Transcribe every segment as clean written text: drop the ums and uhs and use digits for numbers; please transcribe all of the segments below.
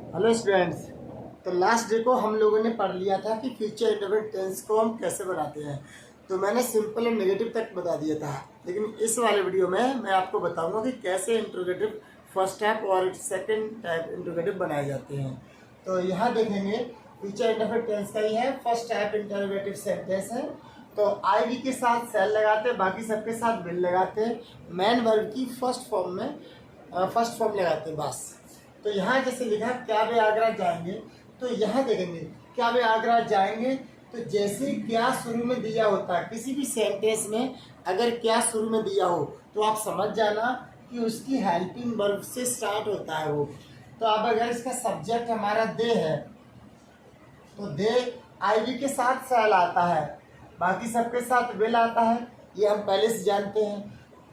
Hello students. तो last day को हम लोगों ने पढ़ लिया था कि फ्यूचर इंडेफिनिट टेंस को हम कैसे बनाते हैं। तो मैंने सिंपल और नेगेटिव तक बता दिया था, लेकिन इस वाले वीडियो में मैं आपको बताऊंगा कि कैसे इंट्रोगेटिव फर्स्ट टाइप और सेकंड टाइप इंट्रोगेटिव बनाए जाते हैं। तो यहाँ देखेंगे फ्यूचर इंडेफिनिट टेंस का ही है, फर्स्ट टाइप इंटरोगेटिव सेंटेंस है। तो आई वी के साथ सेल लगाते हैं, बाकी सबके साथ विल लगाते हैं, मेन वर्ब की फर्स्ट फॉर्म लगाते हैं बस। तो यहाँ जैसे लिखा क्या वे आगरा जाएंगे, तो यहाँ देखेंगे क्या वे आगरा जाएंगे। तो जैसे क्या शुरू में दिया होता है किसी भी सेंटेंस में, अगर क्या शुरू में दिया हो तो आप समझ जाना कि उसकी हेल्पिंग वर्ब से स्टार्ट होता है वो। तो अब अगर इसका सब्जेक्ट हमारा दे है तो दे आईवी के साथ सेल आता है, बाकी सबके साथ विल आता है, ये हम पहले से जानते हैं।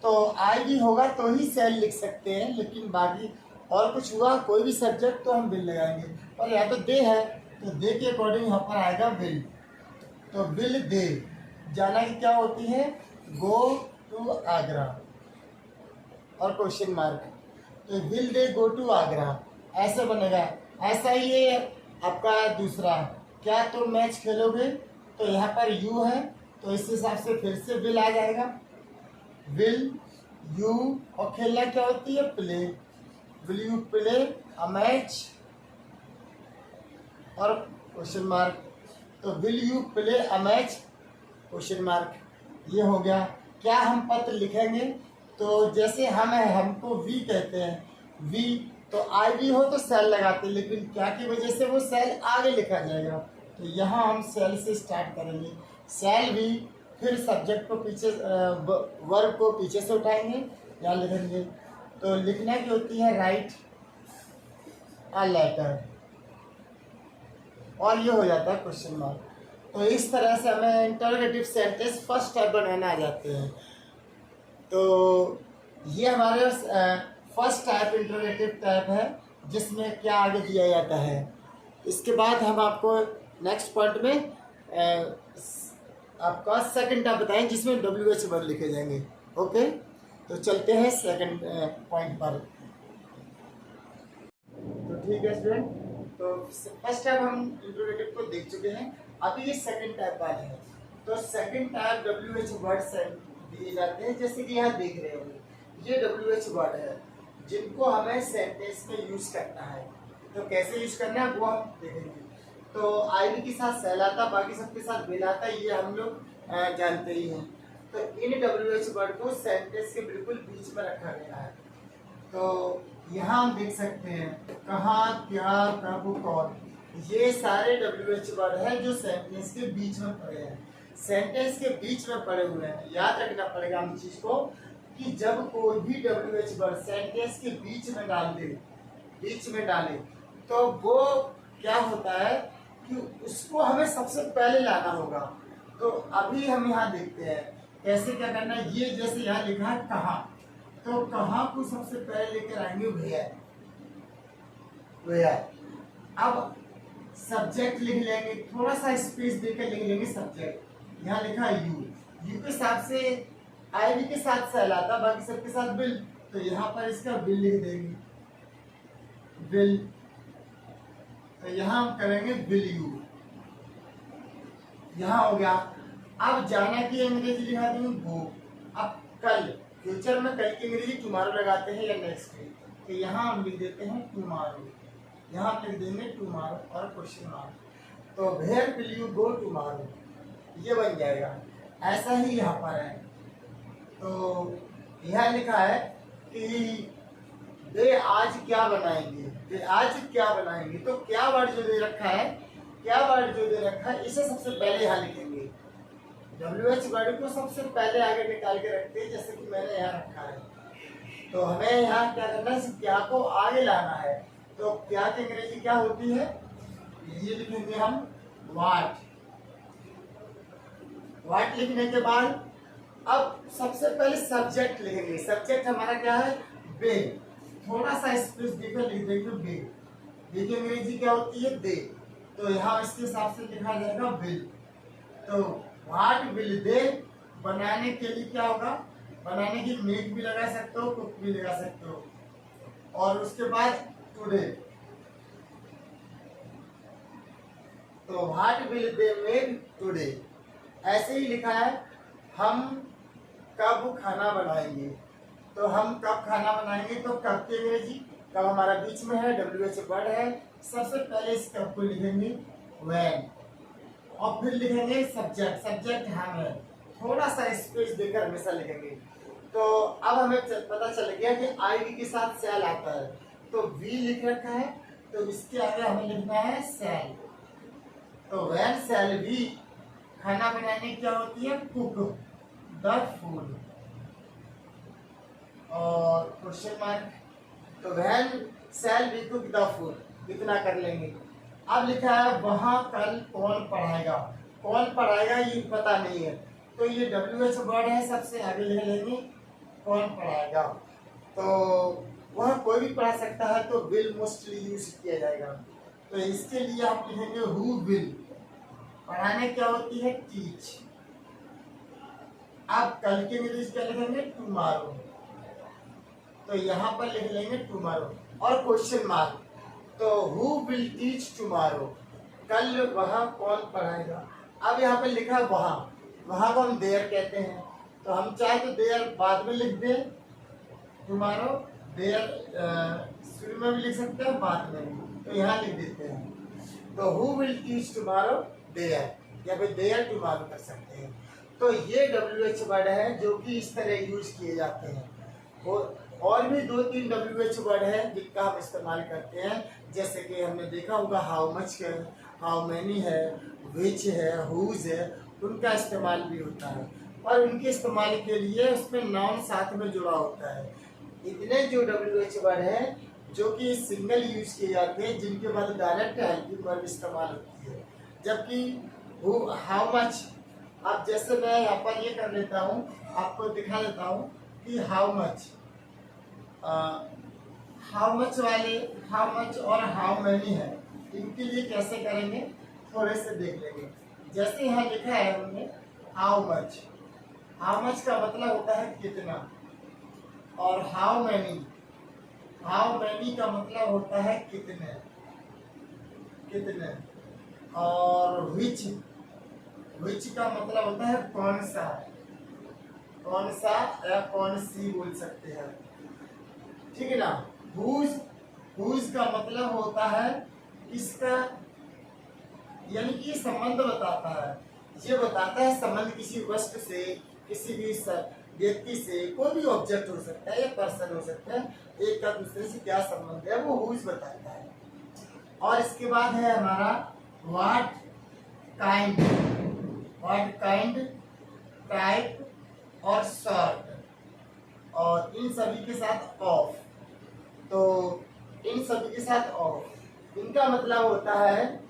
तो आईवी होगा तो ही सेल लिख सकते हैं, लेकिन बाकी और कुछ हुआ कोई भी सब्जेक्ट तो हम विल लगाएंगे। और यहाँ तो दे है तो दे के अकॉर्डिंग यहाँ पर आएगा विल। तो विल दे जाना की क्या होती है, गो टू आगरा और क्वेश्चन मार्क। तो will they go to Agra ऐसे बनेगा। ऐसा ही ये आपका दूसरा क्या तुम मैच खेलोगे, तो यहाँ पर यू है तो इस हिसाब से फिर से विल आ जाएगा, विल यू। और खेलना क्या होती है, play. Will you play a match और क्वेश्चन मार्क। तो will you play a match question mark, ये हो गया। क्या हम पत्र लिखेंगे, तो जैसे हम है हमको वी कहते हैं, वी तो आई वी हो तो सेल लगाते हैं, लेकिन क्या की वजह से वो सेल आगे लिखा जाएगा। तो यहाँ हम सेल से स्टार्ट करेंगे, सेल वी, फिर सब्जेक्ट को पीछे वर्ब को पीछे से उठाएंगे, यहाँ लिखेंगे। तो लिखना की होती है राइट अ लेटर, और ये हो जाता है क्वेश्चन मार्क। तो इस तरह से हमें इंटरोगेटिव सेंटेंस फर्स्ट टाइप बनाने आ जाते हैं। तो ये हमारे फर्स्ट टाइप इंटरोगेटिव टाइप है, जिसमें क्या आगे दिया जाता है। इसके बाद हम आपको नेक्स्ट पॉइंट में आपका सेकंड टाइप बताएं, जिसमें WH वर्ड लिखे जाएंगे। ओके, तो चलते हैं सेकंड पॉइंट पर। तो ठीक है स्टूडेंट, तो फर्स्ट टाइप हम इंट्रोगेटिव को देख चुके हैं, अभी ये सेकंड टाइप वाले हैं। तो सेकंड टाइप WH वर्ड दिए जाते हैं, जैसे कि यहाँ देख रहे होंगे ये WH वर्ड है, जिनको हमें सेंटेंस में यूज करना है। तो कैसे यूज करना है वो हम देखेंगे। तो आईवी के साथ सेल आता, बाकी सबके साथ विल आता, ये हम लोग जानते ही हैं। तो इन WH वर्ड को सेंटेंस के बिल्कुल बीच में रखा गया है। तो यहाँ हम देख सकते हैं कहाँ, क्या, कब, कौन, ये सारे WH वर्ड है जो सेंटेंस के बीच में पड़े हैं। सेंटेंस के बीच में पड़े हुए हैं, याद रखना पड़ेगा हम चीज को कि जब कोई भी WH वर्ड सेंटेंस के बीच में डाले तो वो क्या होता है कि उसको हमें सबसे पहले लाना होगा। तो अभी हम यहाँ देखते हैं कैसे क्या करना है। ये जैसे यहाँ लिखा है कहाँ, तो कहाँ को सबसे पहले लेकर आएंगे वेयर। अब सब्जेक्ट लिख लेंगे, थोड़ा सा स्पेस देकर लिख लेंगे सब्जेक्ट। यहाँ लिखा है यू के हिसाब से आईवी के साथ सेल आता, बाकी सबके साथ विल, तो यहाँ पर इसका विल लिख देंगे, विल। तो यहाँ हम करेंगे विल यू, यहाँ हो गया। अब जाना की अंग्रेजी लिखा देंगे गो। अब कल, फ्यूचर में कल की अंग्रेजी टुमारो लगाते हैं या नेक्स्ट डे, तो यहाँ हम लिख देते हैं टुमारो, यहाँ हम लिख देंगे टुमारो और क्वेश्चन मार्क। तो where will you go tomorrow, ये बन जाएगा। ऐसा ही यहाँ पर है, तो यहाँ लिखा है कि वे आज क्या बनाएंगे, वे आज क्या बनाएंगे। तो क्या वर्ड जो दे रखा है, इसे सबसे पहले यहाँ लिखेंगे। WH वर्ड को सबसे पहले आगे निकाल के रखते हैं, जैसे कि मैंने यहाँ रखा है। तो हमें यहाँ क्या करना है, क्या को आगे लाना है। तो क्या की अंग्रेजी क्या होती है, ये लिखेंगे हम व्हाट। व्हाट लिखने के बाद अब सबसे पहले सब्जेक्ट लिखेंगे। सब्जेक्ट हमारा क्या है, बे। थोड़ा सा स्पेस देकर लिख देंगे बे। बे की अंग्रेजी क्या होती है, दे। तो यहाँ इसके हिसाब से लिखा जाएगा विल। तो व्हाट विल दे बनाने के लिए क्या होगा, बनाने की मेक भी लगा सकते हो, कुक भी लगा सकते हो। और उसके बाद टुडे, तो what will they make today, ऐसे ही लिखा है हम कब खाना बनाएंगे। तो हम कब खाना बनाएंगे, तो कब की अंग्रेजी, कब हमारा बीच में है, WH वर्ड है, सबसे पहले इस कब को लिखेंगे व्हेन, और फिर लिखेंगे सब्जेक्ट, सब्जेक्ट हम है, थोड़ा सा स्पेस देकर हमेशा लिखेंगे। तो अब हमें पता चल गया कि आई के साथ सेल आता है, तो वी लिख रखा है, तो इसके आगे हमें लिखना है सेल। तो व्हेन सेल वी, खाना बनाने क्या होती है, कुक द फूड, और क्वेश्चन मार्क, तो when shall we cook the food, इतना कर लेंगे। अब लिखा है वहां कल कौन पढ़ाएगा, कौन पढ़ाएगा ये पता नहीं है, तो ये WH वर्ड है, सबसे आगे लिख लेंगे कौन पढ़ाएगा। तो वह कोई भी पढ़ा सकता है, तो विल मोस्टली यूज किया जाएगा। तो इसके लिए आप लिखेंगे हु विल, पढ़ाने क्या होती है, टीच। अब कल के इंग्लिश क्या लिखेंगे, टुमारो, तो यहाँ पर लिख लेंगे टुमारो, और क्वेश्चन मार्क, तो हु विल टीच टुमारो, कल वह कौन पढ़ाएगा। अब यहाँ पे लिखा वहाँ, वहाँ को हम देयर कहते हैं, तो हम चाहे तो देयर बाद में लिख दें, टुमारो देयर शुरू में भी लिख सकते हैं, बाद में भी, तो यहाँ लिख देते हैं। तो who will teach tomorrow there, या फिर देयर टुमारो कर सकते हैं। तो ये WH वर्ड है जो कि इस तरह यूज किए जाते हैं। और भी 2-3 WH वर्ड है जिनका हम इस्तेमाल करते हैं, जैसे कि हमने देखा होगा हाउ मच है, हाउ मैनी है, विच है, हुज है, उनका इस्तेमाल भी होता है, और उनके इस्तेमाल के लिए उसमें नाउन साथ में जुड़ा होता है। इतने जो WH वर्ड है जो कि सिंगल यूज किए जाते हैं, जिनके बाद डायरेक्ट हेल्पिंग वर्ब इस्तेमाल होती है। जबकि हाउ मच, अब जैसे मैं यहाँ पर ये कर लेता हूँ, आपको दिखा देता हूँ कि हाउ मच, हाउ मच वाले हाउ मच और हाउ मैनी है, इनके लिए कैसे करेंगे थोड़े से देख लेंगे। जैसे यहाँ लिखा है हमने हाउ मच, हाउ मच का मतलब होता है कितना, और हाउ मैनी का मतलब होता है कितने, और विच का मतलब होता है कौन सा या कौन सी बोल सकते हैं, ठीक है ना। हुज का मतलब होता है किसका, यानी कि संबंध बताता है, ये बताता है संबंध किसी वस्तु से, किसी भी व्यक्ति से, कोई भी ऑब्जेक्ट हो सकता है या पर्सन हो सकता है, एक का दूसरे से क्या संबंध है वो हुज बताता है। और इसके बाद है हमारा व्हाट काइंड, टाइप और सॉर्ट, और इन सभी के साथ ऑफ। तो इन सभी के साथ ऑफ, इनका मतलब होता है,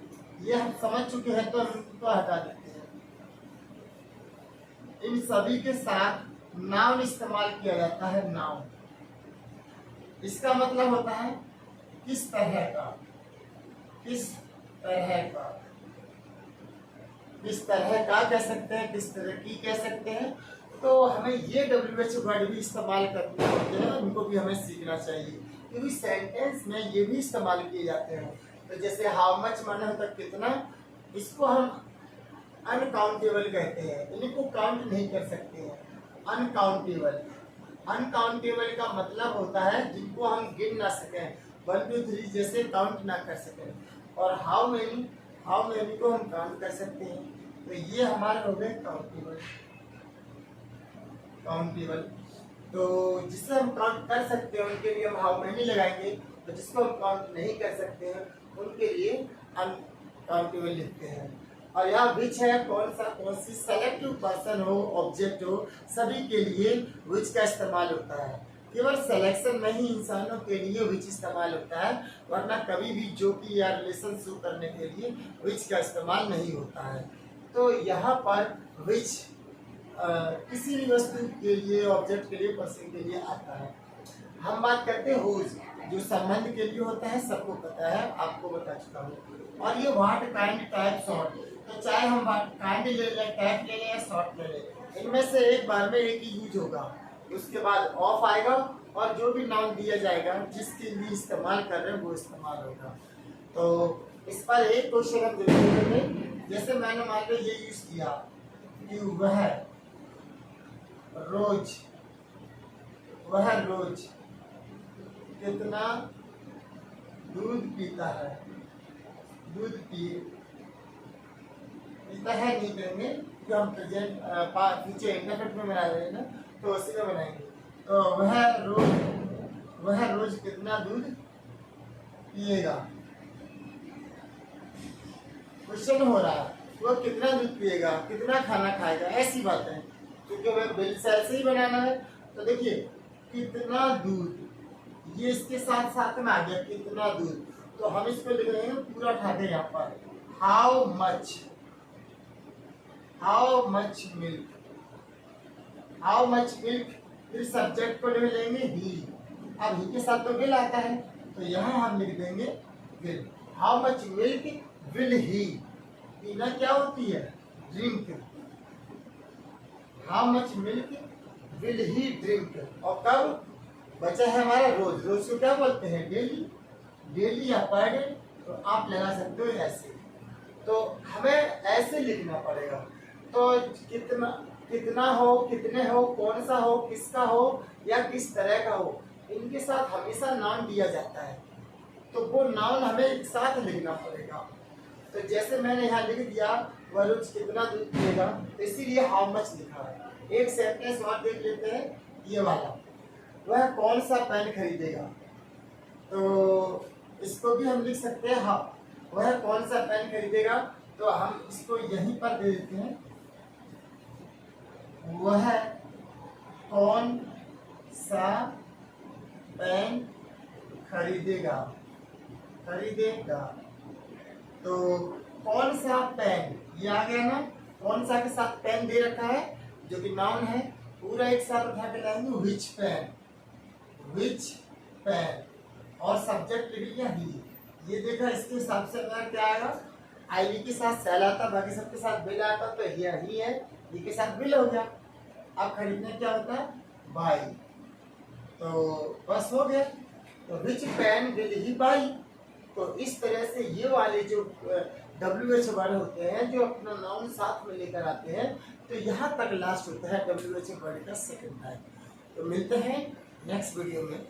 ये हम समझ चुके हैं तो हम इनको हटा देते हैं। इन सभी के साथ नाउन इस्तेमाल किया जाता है, नाउन, इसका मतलब होता है किस तरह का, किस तरह का कह सकते हैं, किस तरह की कह सकते हैं। तो हमें ये WH वर्ड भी इस्तेमाल करने होते हैं, उनको भी हमें सीखना चाहिए, क्योंकि सेंटेंस में ये भी इस्तेमाल किए जाते हैं। तो जैसे हाउ मच माना होता कितना, इसको हम अनकाउंटेबल कहते हैं, इनको काउंट नहीं कर सकते हैं, अनकाउंटेबल का मतलब होता है जिनको हम गिन ना सकें, 1 2 3 जैसे काउंट ना कर सकें। और हाउ मेनी को हम काउंट कर सकते हैं। तो ये हमारे हो गए काउंटेबल। तो जिससे हम काउंट कर सकते हैं उनके लिए हम हाउ मेनी लगाएंगे, तो जिसको हम काउंट नहीं कर सकते हैं उनके लिए अनकाउंटेबल लिखते हैं। और यहाँ विच है कौन सी सेलेक्टिव पर्सन हो, ऑब्जेक्ट हो, सभी के लिए विच का इस्तेमाल होता है। केवल सिलेक्शन में ही इंसानों के लिए विच इस्तेमाल होता है, वरना कभी भी जो कि या रिलेशन शो करने के लिए विच का इस्तेमाल नहीं होता है। तो यहाँ पर विच किसी भी वस्तु के लिए, ऑब्जेक्ट के लिए, पर्सन के लिए आता है। हम बात करते हैं हुज, जो संबंध के लिए होता है, सबको पता है, आपको बता चुका हूँ। और ये व्हाट काइंड टाइप सॉर्ट, तो चाहे हम काइंड ले लें, टाइप ले लें या सॉर्ट ले लें, इनमें से एक बार में एक ही यूज होगा, उसके बाद ऑफ आएगा और जो भी नाउन दिया जाएगा जिसके लिए इस्तेमाल कर रहे हैं वो इस्तेमाल होगा। तो इस पर एक क्वेश्चन हम देखेंगे। जैसे मैंने मान लो ये यूज किया कि वह रोज कितना दूध पीता है। दूध पीता है नहीं करेंगे, जो हम प्रेजेंट फ्यूचर इंडेफिनिट में बना रहे हैं ना, तो उसी में बनाएंगे। तो वह रोज कितना दूध पिएगा। क्वेश्चन हो रहा है वो कितना दूध पिएगा, कितना खाना खाएगा, ऐसी बात है। क्योंकि हमें बिल से ऐसे ही बनाना है। तो देखिए कितना दूध, ये इसके साथ साथ में आ गया कितना दूध, तो हम इसको लिख रहे हैं पूरा ठाके यहाँ पर हाउ मच मिल्क, फिर सब्जेक्ट को ले लेंगे ही। अब ही के साथ तो विल आता है, तो यहाँ हम लिख देंगे will. How much milk will he, पीना क्या होती है, drink. How much milk will he drink. और कब बचा है हमारा रोज, रोज को क्या बोलते हैं, डेली या पर डे। तो आप लगा सकते हो ऐसे, तो हमें ऐसे लिखना पड़ेगा। तो कितना हो, कितने हो, कौन सा हो, किसका हो या किस तरह का हो, इनके साथ हमेशा नाउन दिया जाता है, तो वो नाउन हमें एक साथ लिखना पड़ेगा। तो जैसे मैंने यहाँ लिख दिया वह रोज कितना दूध पिएगा, तो इसीलिए हाउ मच लिखा है। एक सेंटेंस और देख लेते हैं, ये वाला, वह कौन सा पेन खरीदेगा। तो इसको भी हम लिख सकते हैं हाँ, वह कौन सा पेन खरीदेगा। तो हम इसको यहीं पर दे देते हैं, वह कौन सा पेन खरीदेगा। तो कौन सा पेन, ये आ गया ना, कौन सा के साथ पेन दे रखा है जो कि नाउन है, पूरा एक साथ उठा के लाएंगे विच पेन, और सब्जेक्ट लिख लिया ही। ये देखा, इसके हिसाब से अगर क्या आएगा, आईवी के साथ सेल आता, बाकी सबके साथ बिल आता, तो ये ही है, ये के साथ बिल हो गया। अब खरीदने क्या होता है, बाई। तो बस हो गया, तो विच पेन विल ही बाई। तो इस तरह से ये वाले जो WH वर्ड होते हैं, जो अपना नाउन साथ में लेकर आते हैं, तो यहाँ तक लास्ट होता है WH वर्ड का सेकंड टाइप। तो मिलते हैं नेक्स्ट वीडियो में।